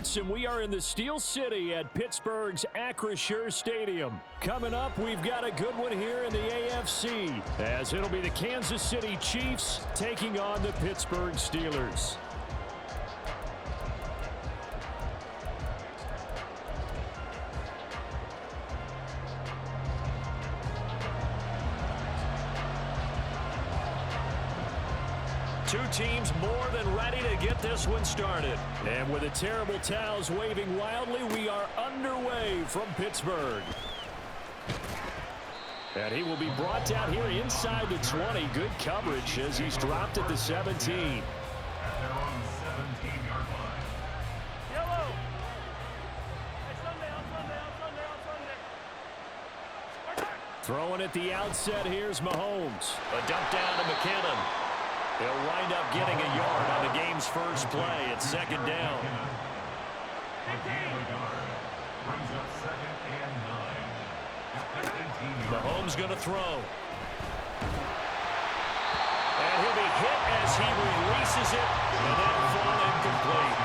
Sports, and we are in the Steel City at Pittsburgh's Acrisure Stadium. Coming up, we've got a good one here in the AFC, as it'll be the Kansas City Chiefs taking on the Pittsburgh Steelers. Two teams more than ready to get this one started. And with the terrible towels waving wildly, we are underway from Pittsburgh. And he will be brought down here inside the 20. Good coverage as he's dropped at the 17. Throwing at the outset, here's Mahomes. A dump down to McKinnon. He'll wind up getting a yard on the game's first play at second down. Mahomes going to throw. And he'll be hit as he releases it, and that'll fall incomplete.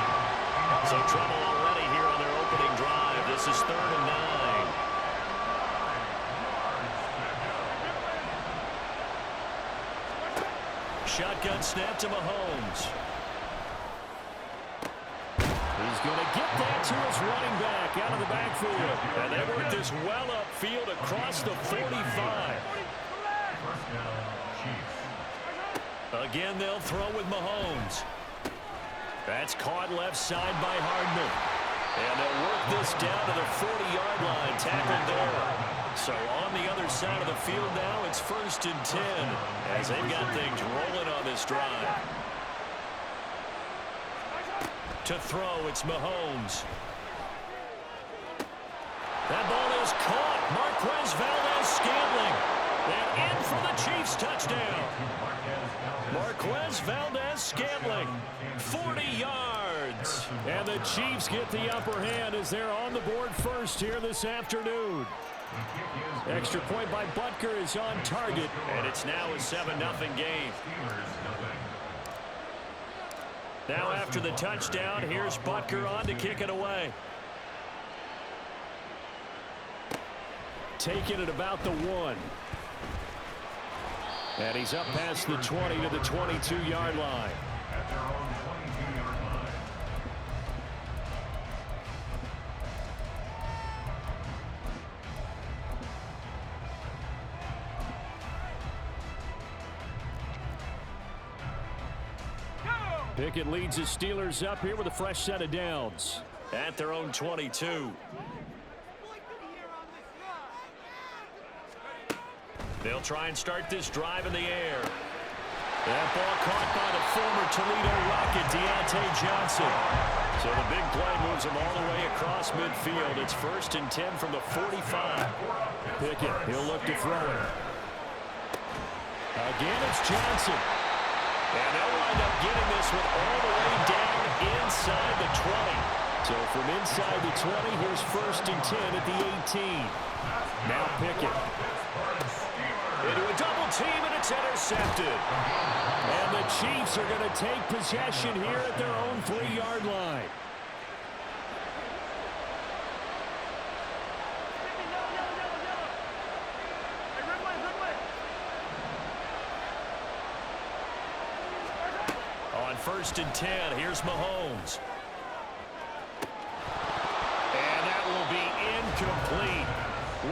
So trouble already here on their opening drive. This is 3rd and 9. Shotgun snap to Mahomes. He's going to get that to his running back out of the backfield. And they work this well upfield across the 45. Again, they'll throw with Mahomes. That's caught left side by Hardman. And they'll work this down to the 40-yard line, tackled there. So on the other side of the field now, it's 1st and 10 as they've got things rolling on this drive. To throw, it's Mahomes. That ball is caught. Marquez Valdes-Scantling. And in for the Chiefs touchdown. Marquez Valdes-Scantling, 40 yards. And the Chiefs get the upper hand as they're on the board first here this afternoon. Extra point by Butker is on target, and it's now a 7-0 game. Now after the touchdown, here's Butker on to kick it away. Taking it about the 1. And he's up past the 20 to the 22-yard line. Pickett leads his Steelers up here with a fresh set of downs at their own 22. They'll try and start this drive in the air. That ball caught by the former Toledo Rocket, Deontay Johnson. So the big play moves him all the way across midfield. It's 1st and 10 from the 45. Pickett, he'll look to throw it. Again, it's Johnson. And they'll wind up getting this one all the way down inside the 20. So from inside the 20, here's 1st and 10 at the 18. Now Pickett. Into a double team, and it's intercepted. And the Chiefs are going to take possession here at their own 3-yard line. On 1st and 10, here's Mahomes. And that will be incomplete.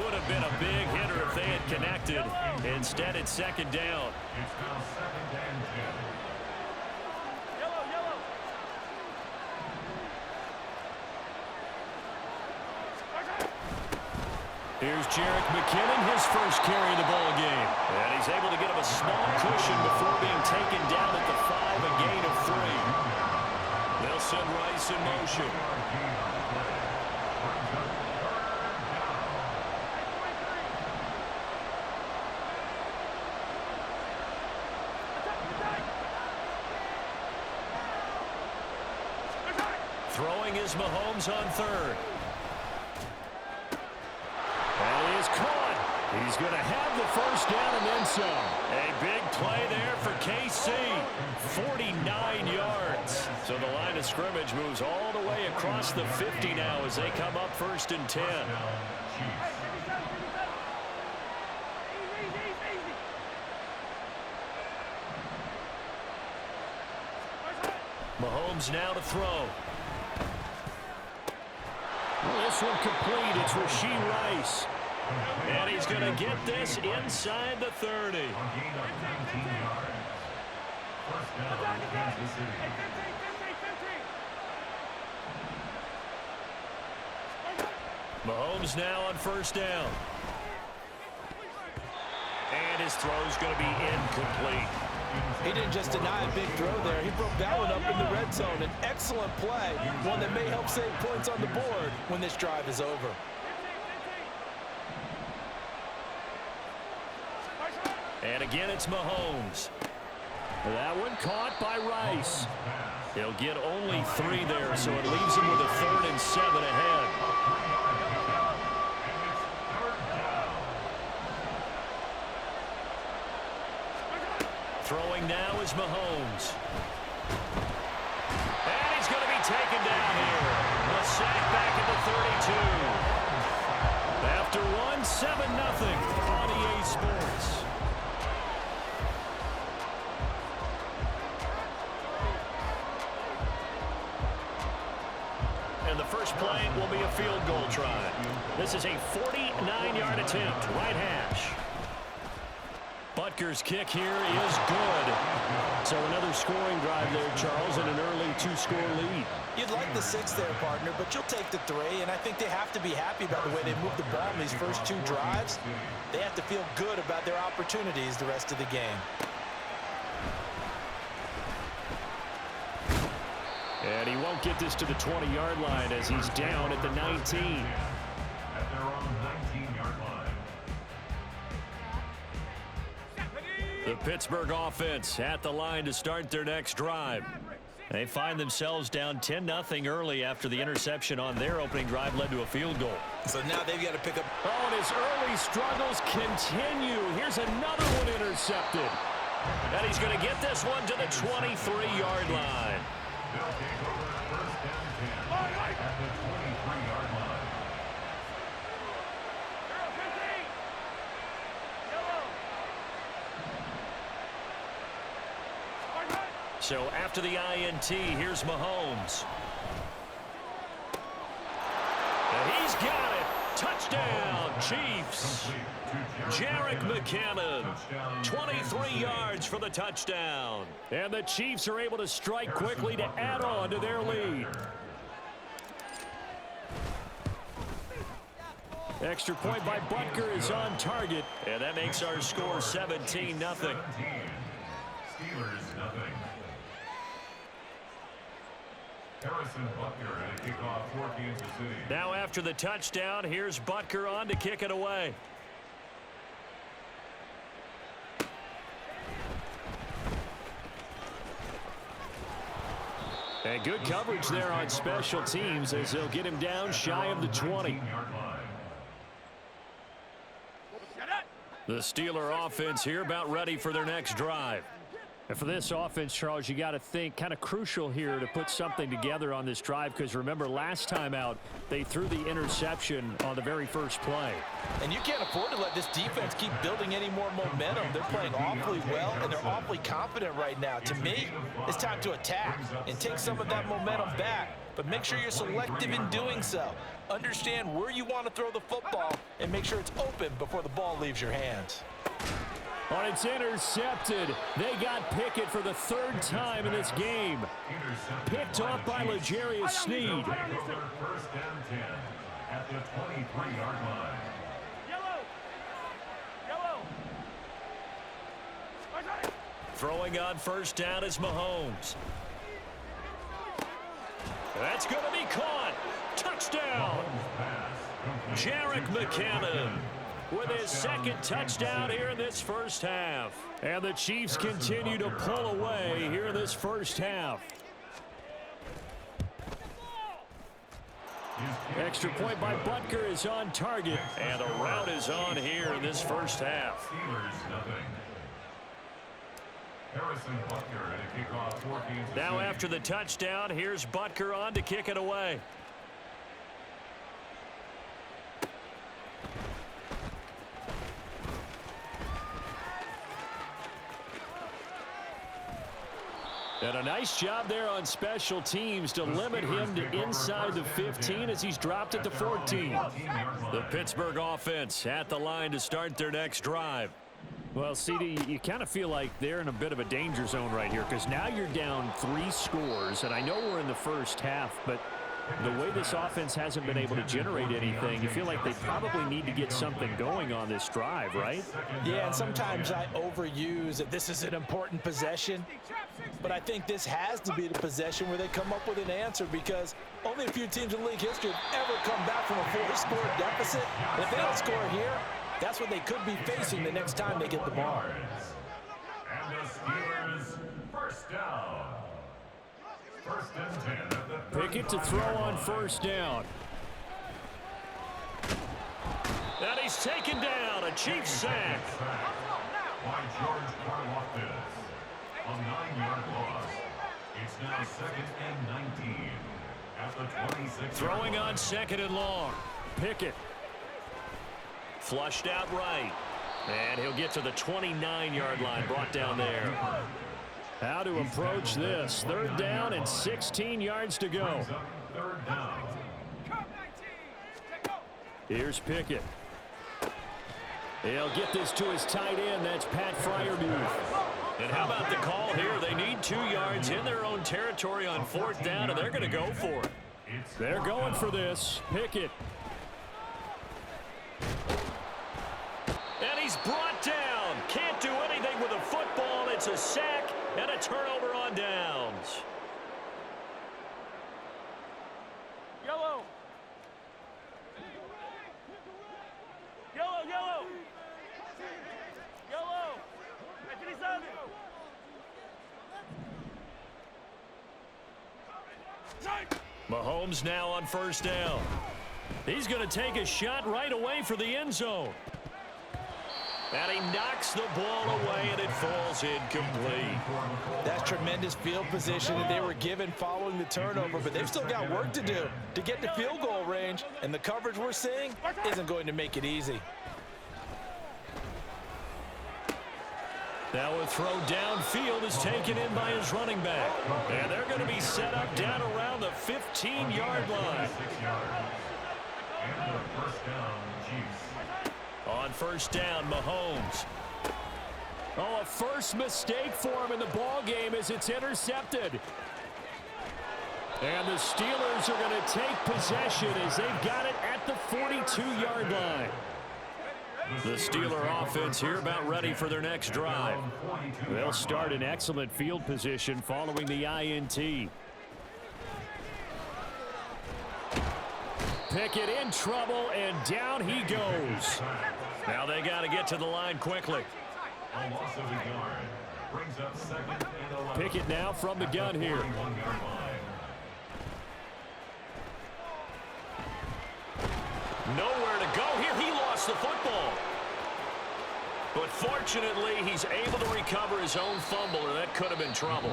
Would have been a big hitter if they had connected. Instead, it's 2nd down. It's now 2nd and 10. Yellow. Here's Jerick McKinnon, his first carry of the ball game. And he's able to get him a small cushion before being taken down at the 5, a gain of 3. They'll send Rice in motion. Throwing is Mahomes on 3rd. And he is caught. He's going to have the first down and then some. A big play there for KC. 49 yards. So the line of scrimmage moves all the way across the 50 now as they come up 1st and 10. Mahomes now to throw. Well, this one complete. It's Rashee Rice. And he's going to get this inside the 30. Mahomes now on 1st down. And his throw's going to be incomplete. He didn't just deny a big throw there. He broke that one up in the red zone. An excellent play, one that may help save points on the board when this drive is over. And again, it's Mahomes. That one caught by Rice. He'll get only 3 there, so it leaves him with a 3rd and 7 ahead. Throwing now is Mahomes. And he's going to be taken down here. A sack back at the 32. After one, 7-0 on EA Sports. And the first play will be a field goal try. This is a 49-yard attempt, right hash. Butker's kick here is good. So another scoring drive there, Charles, and an early 2-score lead. You'd like the 6 there, partner, but you'll take the 3, and I think they have to be happy about the way they moved the ball in these first 2 drives. They have to feel good about their opportunities the rest of the game. And he won't get this to the 20-yard line as he's down at the 19. At their own 19-yard line. The Pittsburgh offense at the line to start their next drive. They find themselves down 10-0 early after the interception on their opening drive led to a field goal. So now they've got to pick up. Oh, and his early struggles continue. Here's another one intercepted. And he's going to get this one to the 23-yard line. They'll take over 1st and 10 at the 23-yard line. So after the INT, here's Mahomes. And he's got it. Touchdown, Chiefs. Jerick McKinnon, 23 yards for the touchdown. And the Chiefs are able to strike quickly to add on to their lead. Extra point by Butker is on target. And that makes our score 17-0. Steelers 0. Harrison Butker at a kickoff for Kansas City. Now after the touchdown, here's Butker on to kick it away. And good coverage there on special teams as they'll get him down shy of the 20. The Steeler offense here about ready for their next drive. And for this offense, Charles, you got to think kind of crucial here to put something together on this drive because remember last time out they threw the interception on the very first play. And you can't afford to let this defense keep building any more momentum. They're playing awfully well and they're awfully confident right now. To me, it's time to attack and take some of that momentum back. But make sure you're selective in doing so. Understand where you want to throw the football and make sure it's open before the ball leaves your hands. Oh, it's intercepted. They got Pickett for the 3rd time in this game. Picked off by L'Jarius Sneed. 1st and 10 at the 23-yard line. Throwing on 1st down is Mahomes. That's going to be caught. Touchdown. Jerick McKinnon with his 2nd touchdown here in this first half. And the Chiefs continue to pull away here in this first half. Extra point by Butker is on target. And the rout is on here in this first half. Steelers nothing. Harrison Butker to kick off 14. Now after the touchdown, here's Butker on to kick it away. And a nice job there on special teams to limit him to inside the 15 as he's dropped at the 14. The Pittsburgh offense at the line to start their next drive. Well, CD, you kind of feel like they're in a bit of a danger zone right here because now you're down 3 scores, and I know we're in the first half, but the way this offense hasn't been able to generate anything, you feel like they probably need to get something going on this drive, right? Yeah, and sometimes I overuse that this is an important possession, but I think this has to be the possession where they come up with an answer because only a few teams in league history have ever come back from a 4-score deficit. And if they don't score here, that's what they could be facing the next time they get the ball. And the Steelers first down. First and 10 at the Pickett to throw on first down. And he's taken down. A Chiefs sack. By George Karlaftis. A 9-yard loss. It's now 2nd and 19 at the 26. Throwing on 2nd and long. Pickett. Flushed out right. And he'll get to the 29-yard line, brought down there. How to approach this. 3rd down and 16 yards to go. 3rd down. Here's Pickett. He'll get this to his tight end. That's Pat Freiermuth. And how about the call here? They need 2 yards in their own territory on 4th down, and they're going to go for it. They're going for this. Pickett. And he's brought down. Can't do anything with a football. It's a sack and a turnover on downs. Yellow. Yellow, yellow. Yellow. Mahomes now on 1st down. He's going to take a shot right away for the end zone. And he knocks the ball away, and it falls incomplete. That's tremendous field position that they were given following the turnover, but they've still got work to do to get to field goal range, and the coverage we're seeing isn't going to make it easy. Now a throw downfield is taken in by his running back. And they're going to be set up down around the 15-yard line. 6 yards. And the first down, Chiefs. On 1st down, Mahomes. Oh, a first mistake for him in the ball game as it's intercepted. And the Steelers are going to take possession as they've got it at the 42-yard line. The Steeler offense here about ready for their next drive. They'll start in excellent field position following the INT. Pickett in trouble, and down he goes. Now they got to get to the line quickly. A loss of a yard. Brings up 2nd and 11. Pickett now from the gun here. 41-yard line. Nowhere to go here. He lost the football. But fortunately, he's able to recover his own fumble, or that could have been trouble.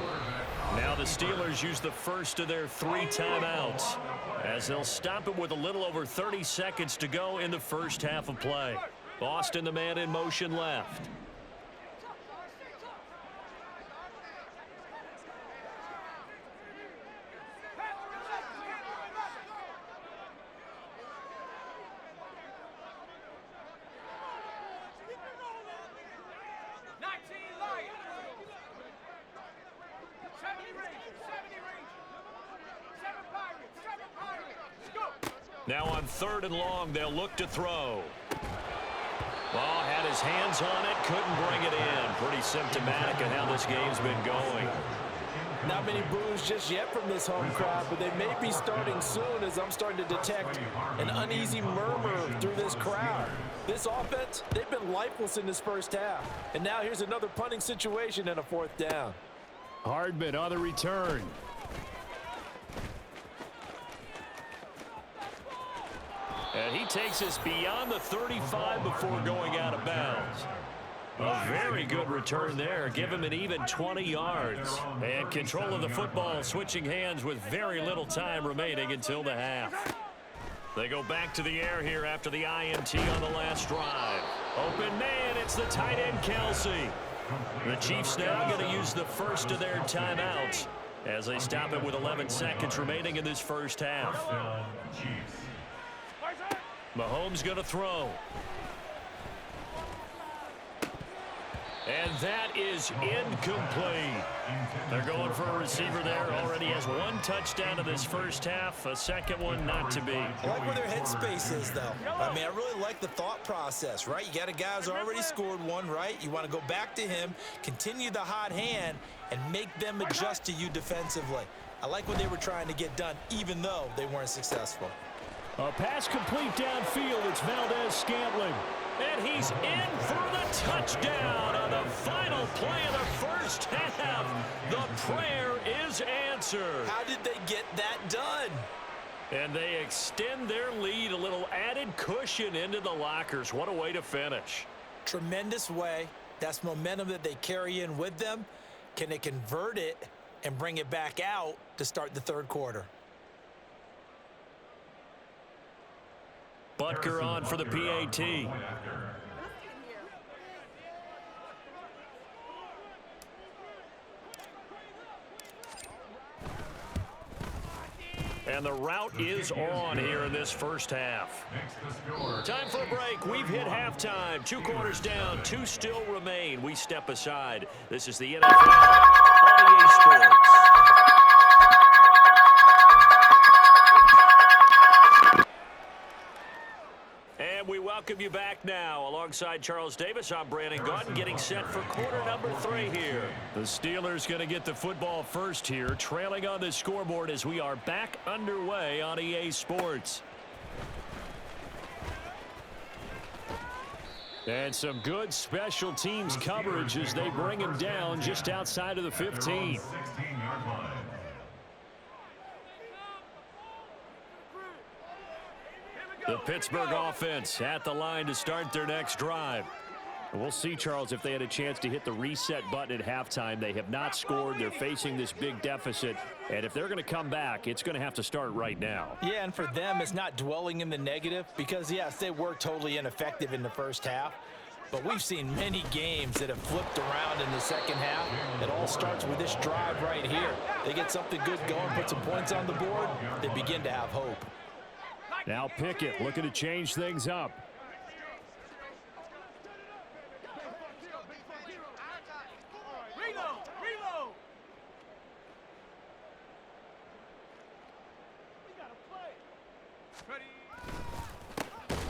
Now the Steelers use the first of their 3 timeouts as they'll stop it with a little over 30 seconds to go in the first half of play. Boston, the man in motion left. Now on 3rd and long, they'll look to throw. Ball had his hands on it, couldn't bring it in. Pretty symptomatic of how this game's been going. Not many boos just yet from this home crowd, but they may be starting soon as I'm starting to detect an uneasy murmur through this crowd. This offense, they've been lifeless in this first half. And now here's another punting situation and a 4th down. Hardman on the return. And he takes us beyond the 35 before going out of bounds. A very good return there. Give him an even 20 yards. And control of the football, switching hands with very little time remaining until the half. They go back to the air here after the INT on the last drive. Open man, it's the tight end, Kelsey. The Chiefs now going to use the first of their timeouts as they stop it with 11 seconds remaining in this first half. Mahomes going to throw. And that is incomplete. They're going for a receiver there. Already has one touchdown in this first half. A second one not to be. I like where their headspace is, though. I mean, I really like the thought process, right? You got a guy who's already scored one, right? You want to go back to him, continue the hot hand, and make them adjust to you defensively. I like what they were trying to get done, even though they weren't successful. A pass complete downfield. It's Valdes-Scantling. And he's in for the touchdown on the final play of the first half. The prayer is answered. How did they get that done? And they extend their lead, a little added cushion into the lockers. What a way to finish. Tremendous way. That's momentum that they carry in with them. Can they convert it and bring it back out to start the third quarter? Butker on for the PAT. And the route is on here in this first half. Time for a break. We've hit halftime. 2 quarters down, 2 still remain. We step aside. This is the NFL on EA Sports. And we welcome you back now. Alongside Charles Davis, I'm Brandon Gaudin, getting set for quarter number 3 here. The Steelers going to get the football first here, trailing on the scoreboard as we are back underway on EA Sports. And some good special teams coverage as they bring him down just outside of the 15. The Pittsburgh offense at the line to start their next drive. We'll see, Charles, if they had a chance to hit the reset button at halftime. They have not scored. They're facing this big deficit. And if they're going to come back, it's going to have to start right now. Yeah, and for them, it's not dwelling in the negative because, yes, they were totally ineffective in the first half. But we've seen many games that have flipped around in the second half. It all starts with this drive right here. They get something good going, put some points on the board, they begin to have hope. Now Pickett looking to change things up.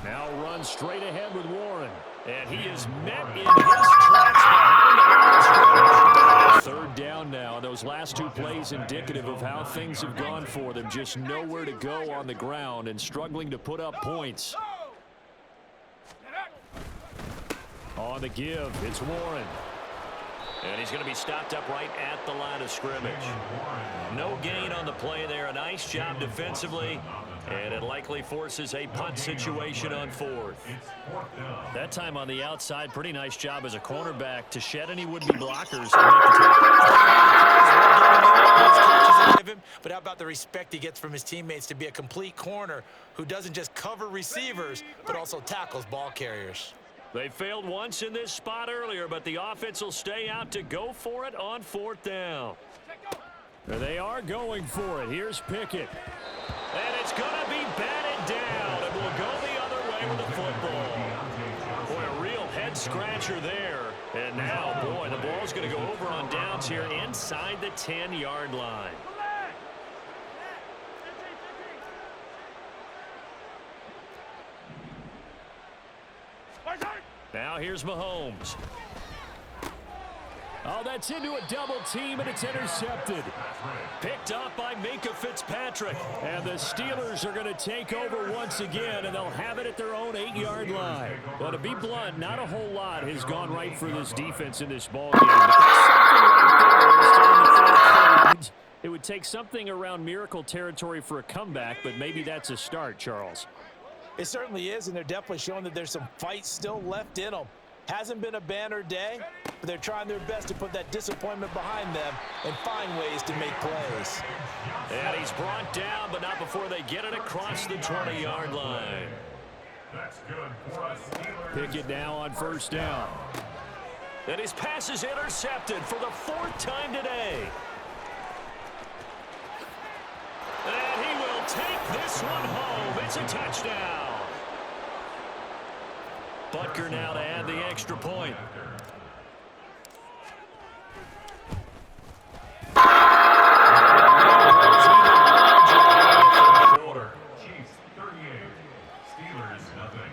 Now runs straight ahead with Warren. And he is met in his tracks behind the third down now. Those last 2 plays indicative of how things have gone for them. Just nowhere to go on the ground and struggling to put up points. On the give, it's Warren. And he's going to be stopped up right at the line of scrimmage. No gain on the play there. A nice job defensively. And it likely forces a punt situation on 4th. That time on the outside, pretty nice job as a cornerback to shed any would-be blockers to make the tackle. But how about the respect he gets from his teammates to be a complete corner who doesn't just cover receivers, but also tackles ball carriers. They failed once in this spot earlier, but the offense will stay out to go for it on 4th down. And they are going for it. Here's Pickett. And it's going to be batted down, and we'll go the other way with the football. Boy, a real head-scratcher there. And now, boy, the ball's going to go over on downs here inside the 10-yard line. Now here's Mahomes. Oh, that's into a double team, and it's intercepted. Picked up by Minkah Fitzpatrick. And the Steelers are going to take over once again, and they'll have it at their own 8-yard line. Well, to be blunt, not a whole lot has gone right for this defense in this ballgame. Right, it would take something around miracle territory for a comeback, but maybe that's a start, Charles. It certainly is, and they're definitely showing that there's some fight still left in them. Hasn't been a banner day, but they're trying their best to put that disappointment behind them and find ways to make plays. And he's brought down, but not before they get it across the 20-yard line. That's good for us. Pickett now on first down. And his pass is intercepted for the 4th time today. And he will take this one home. It's a touchdown. Butker now to add the extra point. Chiefs 38, Steelers nothing.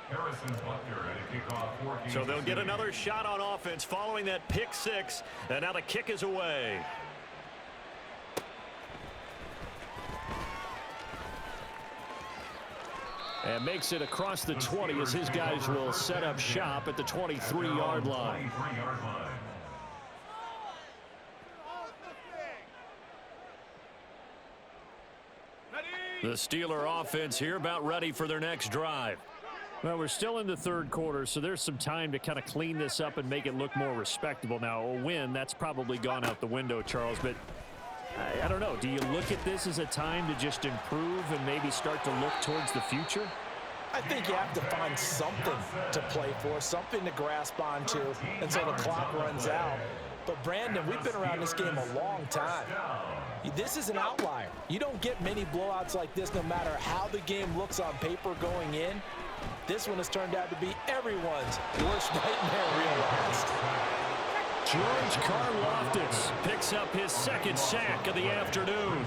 Harrison Butker at a kickoff for Kansas So they'll get City. another shot on offense following that pick 6. And now the kick is away. And makes it across the 20 as his guys will set up shop at the 23-yard line. 23-yard line. The Steeler offense here about ready for their next drive. Well, we're still in the 3rd quarter, so there's some time to kind of clean this up and make it look more respectable. Now, a win, that's probably gone out the window, Charles, but I don't know. Do you look at this as a time to just improve and maybe start to look towards the future? I think you have to find something to play for, something to grasp onto until the clock runs out. But, Brandon, we've been around this game a long time. This is an outlier. You don't get many blowouts like this no matter how the game looks on paper going in. This one has turned out to be everyone's worst nightmare realized. George Karlaftis picks up his 2nd sack of the afternoon.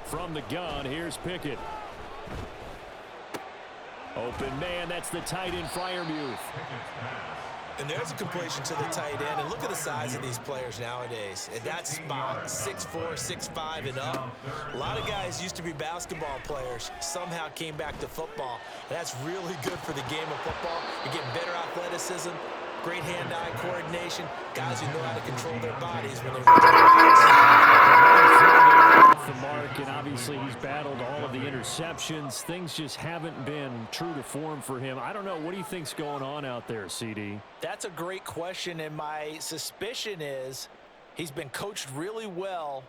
From the gun, here's Pickett. Open man, that's the tight end, Freiermuth. And there's a completion to the tight end. And look at the size of these players nowadays. At that spot, 6'4", 6'5", and up. A lot of guys used to be basketball players, somehow came back to football. And that's really good for the game of football. You're getting better athleticism, great hand-eye coordination, guys who know how to control their bodies when they're the mark, and obviously he's battled all of the interceptions. Things just haven't been true to form for him. I don't know. What do you think's going on out there, CD? That's a great question, and my suspicion is he's been coached really well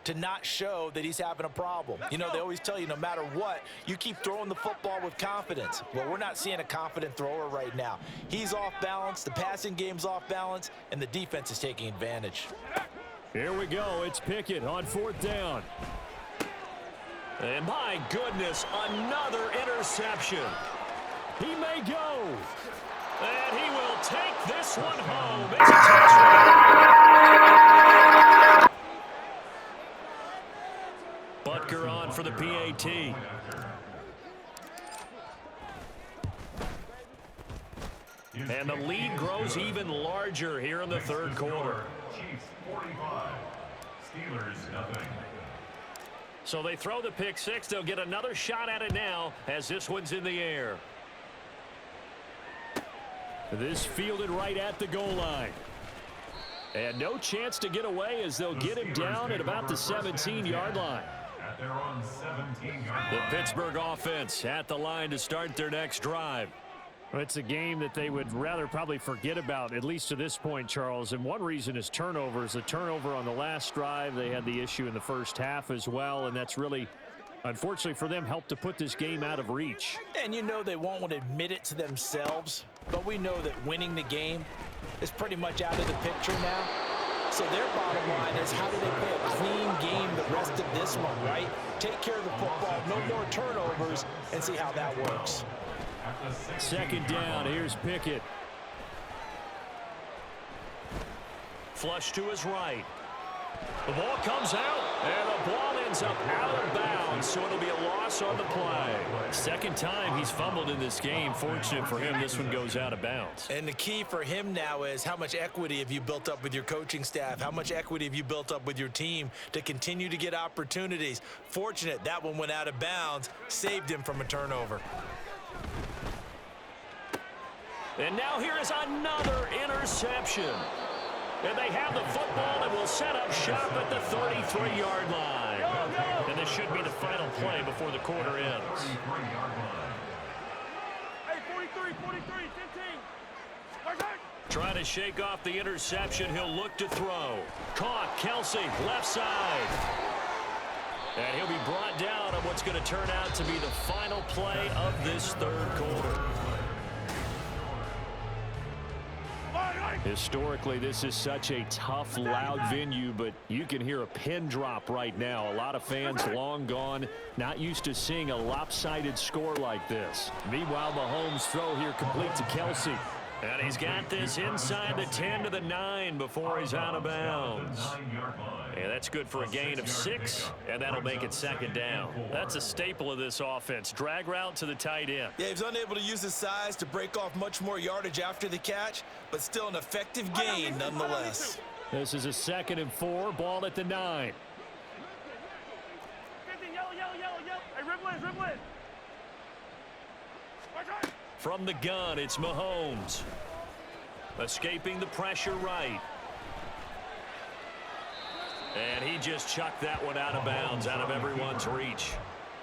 to not show that he's having a problem. You know, they always tell you no matter what, you keep throwing the football with confidence. Well, we're not seeing a confident thrower right now. He's off balance, the passing game's off balance, and the defense is taking advantage. Here we go. It's Pickett on 4th down. And my goodness, another interception. He may go. And he will take this one home. It's a touchdown. Butker on for the PAT. And the lead grows even larger here in the 3rd quarter. Chiefs 45, Steelers nothing. So they throw the pick 6. They'll get another shot at it now as this one's in the air. This fielded right at the goal line. And no chance to get away as they'll get him down at about the 17-yard line. At their own 17-yard The line. Pittsburgh offense at the line to start their next drive. Well, it's a game that they would rather probably forget about, at least to this point, Charles. And one reason is turnovers. A turnover on the last drive. They had the issue in the first half as well, and that's really, unfortunately for them, helped to put this game out of reach. And you know they won't want to admit it to themselves, but we know that winning the game is pretty much out of the picture now. So their bottom line is, how do they play a clean game the rest of this one, right? Take care of the football, no more turnovers, and see how that works. 2nd down, here's Pickett. Flush to his right. The ball comes out, and the ball ends up out of bounds, so it'll be a loss on the play. 2nd time he's fumbled in this game. Fortunate for him, this one goes out of bounds. And the key for him now is how much equity have you built up with your coaching staff? How much equity have you built up with your team to continue to get opportunities? Fortunate that one went out of bounds, saved him from a turnover. And now here is another interception. And they have the football and will set up shop at the 33-yard line. And this should be the final play before the quarter ends. Hey, 43, 15. Trying to shake off the interception. He'll look to throw. Caught. Kelsey, left side. And he'll be brought down on what's going to turn out to be the final play of this third quarter. Historically, this is such a tough, loud venue, but you can hear a pin drop right now. A lot of fans long gone, not used to seeing a lopsided score like this. Meanwhile, Mahomes' throw here complete to Kelsey. And he's got this inside the 10 to the 9 before he's out of bounds. And that's good for a gain of 6, and that'll make it second down. That's a staple of this offense. Drag route to the tight end. Yeah, he's unable to use his size to break off much more yardage after the catch, but still an effective gain nonetheless. This is a 2nd and 4, ball at the 9. 50, yellow. Hey, dribble in. From the gun, it's Mahomes. Escaping the pressure right. And he just chucked that one out of bounds, out of everyone's reach.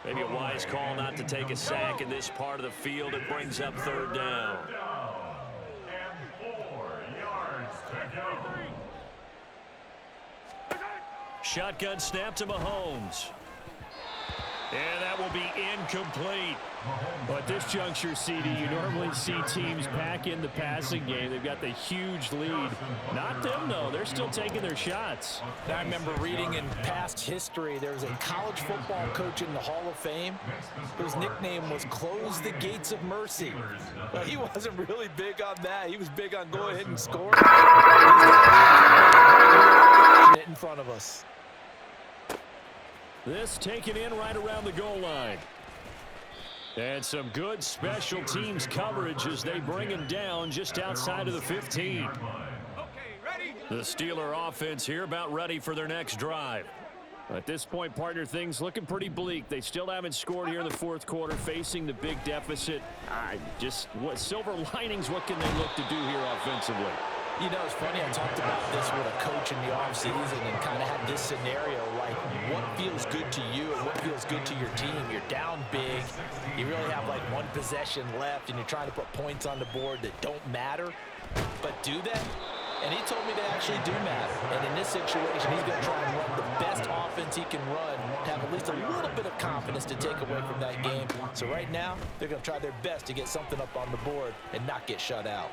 Maybe a wise call not to take a sack in this part of the field. It brings up third down. And 4 yards to go. Shotgun snap to Mahomes. And that will be incomplete. But at this juncture, CD, you normally see teams pack in the passing game. They've got the huge lead. Not them, though. They're still taking their shots. I remember reading in past history, there was a college football coach in the Hall of Fame whose nickname was Close the Gates of Mercy. Well, he wasn't really big on that. He was big on go ahead and score. In front of us. This taken in right around the goal line. And some good special teams coverage as they bring him down just outside of the 15. The Steeler offense here about ready for their next drive. At this point, partner, things looking pretty bleak. They still haven't scored here in the fourth quarter, facing the big deficit. What silver linings, what can they look to do here offensively? You know, it's funny, I talked about this with a coach in the offseason and kind of had this scenario, like what feels good to you and what feels good to your team. You're down big, you really have like one possession left, and you're trying to put points on the board that don't matter, but do they? And he told me they actually do matter. And in this situation, he's going to try and run the best offense he can run, to have at least a little bit of confidence to take away from that game. So right now, they're going to try their best to get something up on the board and not get shut out.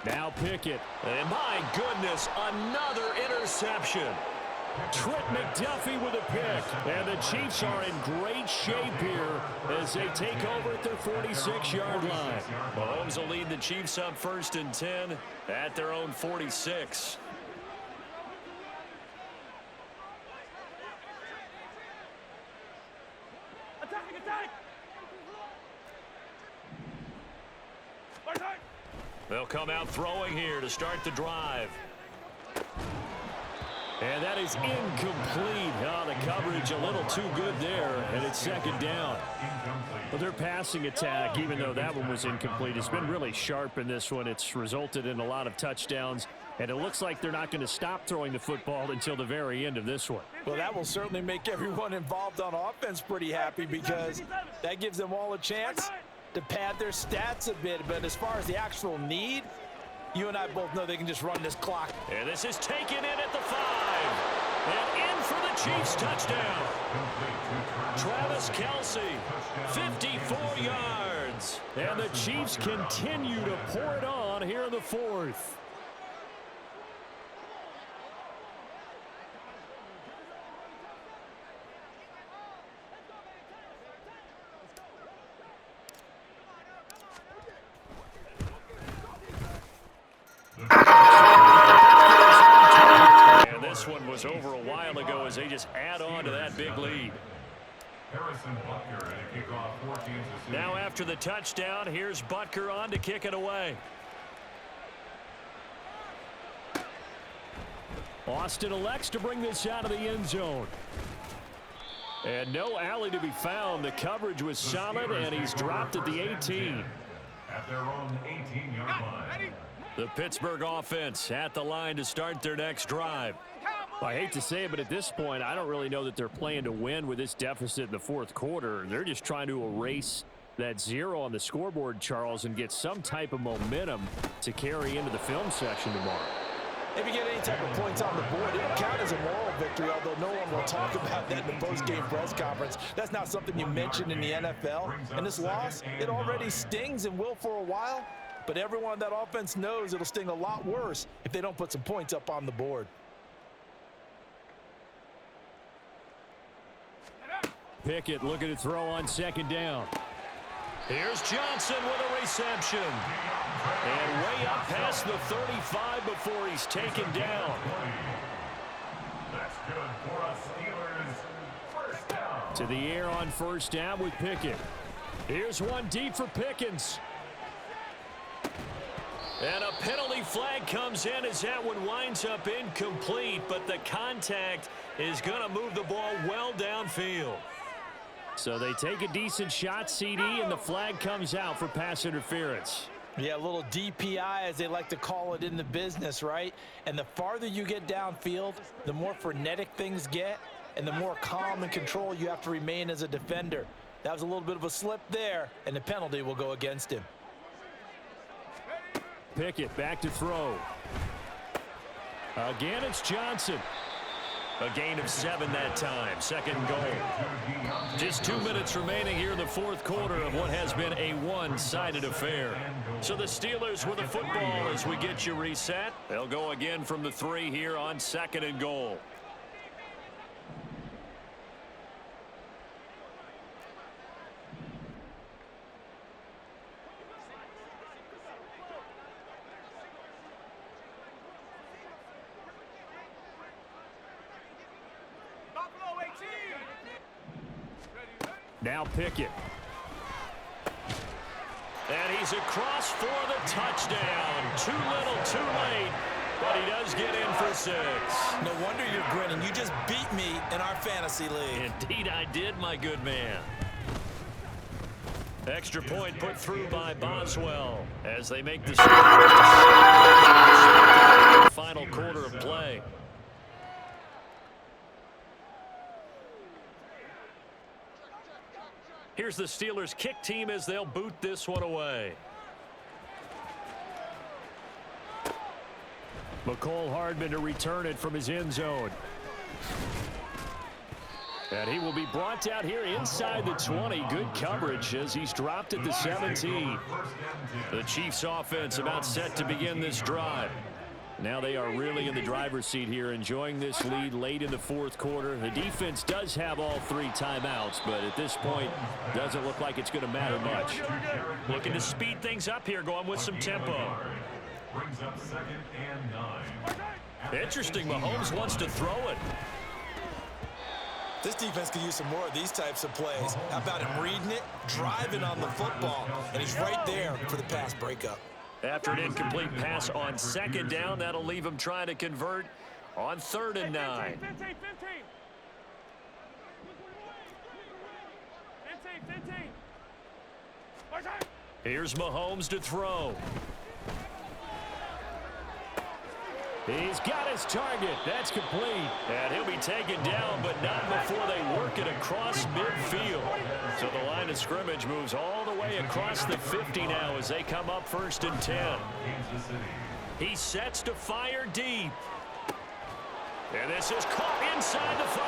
Now Pickett. And my goodness, another interception. Trent McDuffie with a pick. And the Chiefs are in great shape here as they take over at their 46-yard line. Mahomes will lead the Chiefs up 1st and 10 at their own 46. Attack! They'll come out throwing here to start the drive. And that is incomplete. Oh, the coverage a little too good there, and it's second down. But their passing attack, even though that one was incomplete, has been really sharp in this one. It's resulted in a lot of touchdowns, and it looks like they're not going to stop throwing the football until the very end of this one. Well, that will certainly make everyone involved on offense pretty happy, because that gives them all a chance to pad their stats a bit. But as far as the actual need, you and I both know they can just run this clock. And this is taken in at the 5. And in for the Chiefs touchdown. Travis Kelsey, 54 yards. And the Chiefs continue to pour it on here in the 4th. And this one was over a while ago as they just add on to that big lead. Now after the touchdown, here's Butker on to kick it away. Austin elects to bring this out of the end zone. And no alley to be found. The coverage was solid, and he's dropped at the 18. At their own 18-yard line. The Pittsburgh offense at the line to start their next drive. I hate to say it, but at this point, I don't really know that they're playing to win with this deficit in the fourth quarter. They're just trying to erase that 0 on the scoreboard, Charles, and get some type of momentum to carry into the film section tomorrow. If you get any type of points on the board, it'll count as a moral victory, although no one will talk about that in the post-game press conference. That's not something you mentioned in the NFL. And this loss, it already stings and will for a while, but everyone on that offense knows it'll sting a lot worse if they don't put some points up on the board. Pickett looking to throw on second down. Here's Johnson with a reception. And way up past the 35 before he's taken down. That's good for us Steelers. First down. To the air on first down with Pickett. Here's one deep for Pickens. And a penalty flag comes in as that one winds up incomplete, but the contact is going to move the ball well downfield. So they take a decent shot, CD, and the flag comes out for pass interference. Yeah, a little DPI, as they like to call it in the business, right? And the farther you get downfield, the more frenetic things get, and the more calm and control you have to remain as a defender. That was a little bit of a slip there, and the penalty will go against him. Pickett back to throw. Again, it's Johnson. A gain of 7 that time. Second and goal. Just 2 minutes remaining here in the fourth quarter of what has been a one-sided affair. So the Steelers with the football as we get you reset. They'll go again from the 3 here on second and goal. Now Pickett. And he's across for the touchdown. Too little, too late, but he does get in for 6. No wonder you're grinning. You just beat me in our fantasy league. Indeed I did, my good man. Extra point put through by Boswell as they make the final quarter of play. Here's the Steelers kick team as they'll boot this one away. McCole Hardman to return it from his end zone. And he will be brought out here inside the 20. Good coverage as he's dropped at the 17. The Chiefs offense about set to begin this drive. Now they are really in the driver's seat here, enjoying this lead late in the fourth quarter. The defense does have all 3 timeouts, but at this point, doesn't look like it's going to matter much. Looking to speed things up here, going with some tempo. Brings up second and 9. Interesting, Mahomes wants to throw it. This defense could use some more of these types of plays. How about him reading it, driving on the football, and he's right there for the pass breakup. After an incomplete pass on second down, that'll leave him trying to convert on 3rd and 9. 15. Here's Mahomes to throw. He's got his target. That's complete. And he'll be taken down, but not before they work it across midfield. So the line of scrimmage moves all the way across the 50 now as they come up 1st and 10. He sets to fire deep. And this is caught inside the 5.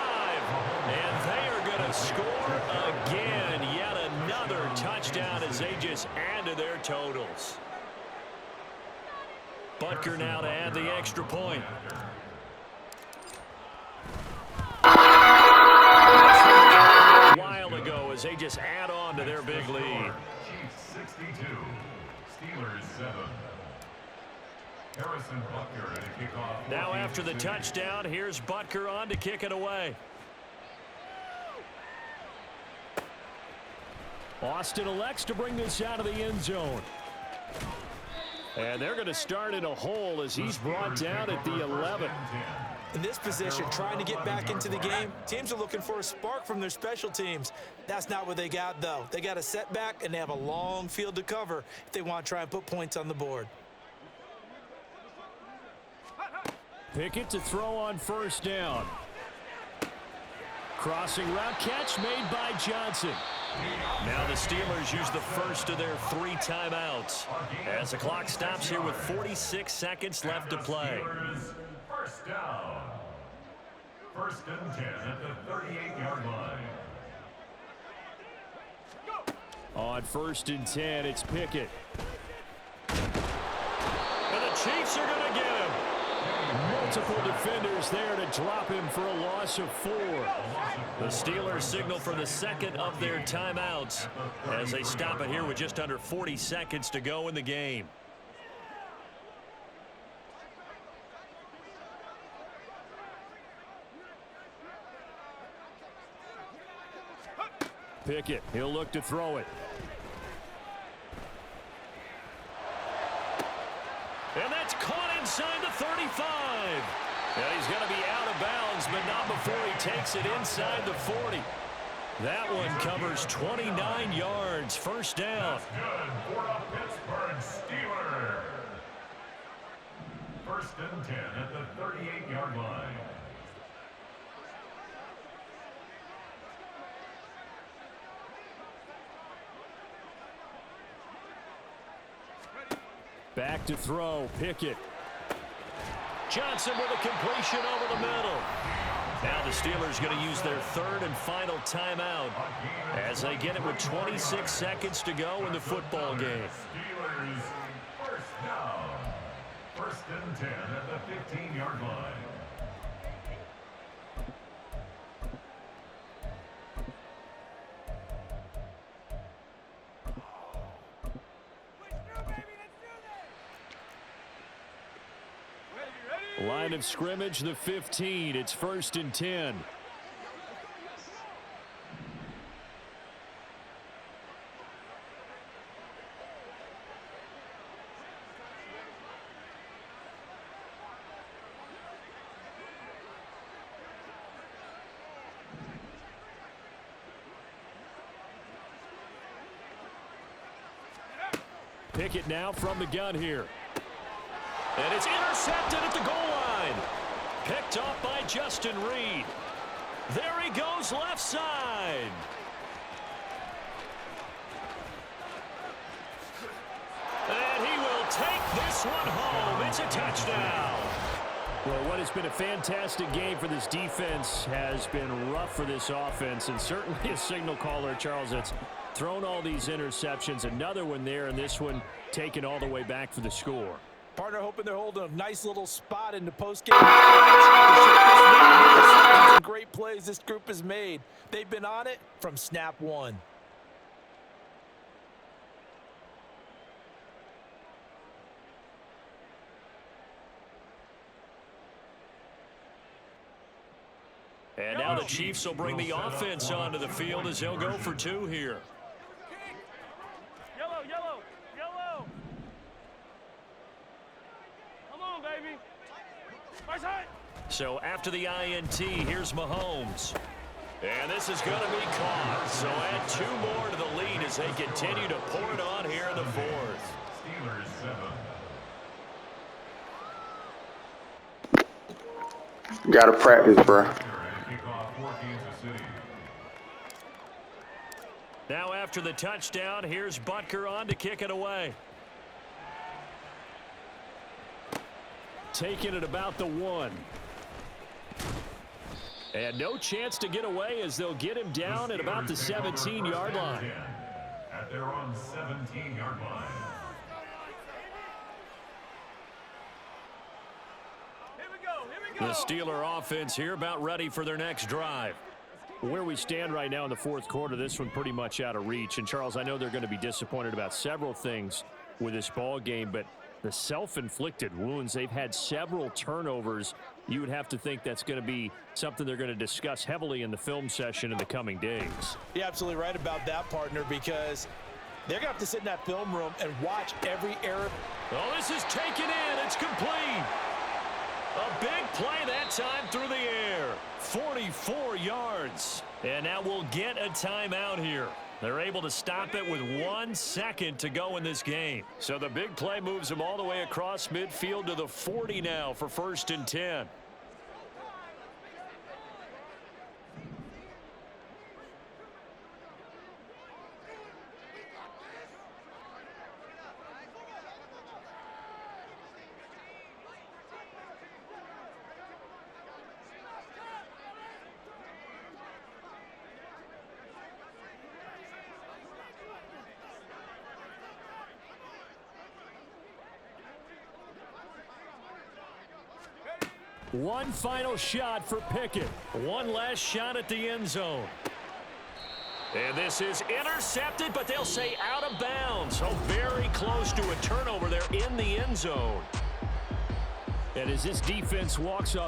And they are going to score again. Yet another touchdown as they just add to their totals. Butker now to add the extra point. A while ago as they just add on to their big lead. Chiefs 62, Steelers 7. Harrison Butker to kick off. Now after the touchdown, here's Butker on to kick it away. Austin elects to bring this out of the end zone. And they're going to start in a hole as he's brought down at the 11. In this position, trying to get back into the game, teams are looking for a spark from their special teams. That's not what they got, though. They got a setback, and they have a long field to cover if they want to try and put points on the board. Pickett to throw on first down. Crossing route catch made by Johnson. Now the Steelers use the first of their 3 timeouts as the clock stops here with 46 seconds left to play. First down. First and 10 at the 38-yard line. On first and 10, it's Pickett. And the Chiefs are going to get him. Multiple defenders there to drop him for a loss of 4. The Steelers signal for the second of their timeouts as they stop it here with just under 40 seconds to go in the game. Pickett, he'll look to throw it. And that's caught inside the 35. And he's going to be out of bounds, but not before he takes it inside the 40. That one covers 29 yards. First down. That's good for the Pittsburgh Steelers. First and 10 at the 38-yard line. Back to throw, Pickett. Johnson with a completion over the middle. Now the Steelers going to use their third and final timeout as they get it with 26 seconds to go in the football game. Steelers first down. First and 10 at the 15-yard line. Line of scrimmage, the 15. It's first and 10. Pickett now from the gun here. And it's intercepted at the goal line. Picked off by Justin Reed. There he goes left side. And he will take this one home. It's a touchdown. Well, what has been a fantastic game for this defense has been rough for this offense, and certainly a signal caller, Charles, that's thrown all these interceptions. Another one there, and this one taken all the way back for the score. Partner hoping they're holding a nice little spot in the postgame. Great plays this group has made. They've been on it from snap one. And now the Chiefs will bring the offense onto the field as they'll go for 2 here. Yellow, yellow, yellow. Come on, baby. Right side. So after the INT, here's Mahomes. And this is going to be caught. So add 2 more to the lead as they continue to pour it on here in the 4th. Steelers 7. Gotta practice, bro. Kickoff for Kansas City. Now after the touchdown, here's Butker on to kick it away. Taking it about the 1. And no chance to get away as they'll get him down at about the 17-yard line. At their own 17-yard line. Here we go, here we go. The Steeler offense here about ready for their next drive. Where we stand right now in the 4th quarter, this one pretty much out of reach. And, Charles, I know they're going to be disappointed about several things with this ball game, but the self-inflicted wounds, they've had several turnovers. You would have to think that's going to be something they're going to discuss heavily in the film session in the coming days. You're absolutely right about that, partner, because they're going to have to sit in that film room and watch every error. Oh, this is taken in. It's complete. A big play that time through the air. 44 yards. And now we'll get a timeout here. They're able to stop it with 1 second to go in this game. So the big play moves them all the way across midfield to the 40 now for 1st and 10. One final shot for Pickett. One last shot at the end zone. And this is intercepted, but they'll say out of bounds. So very close to a turnover there in the end zone. And as this defense walks off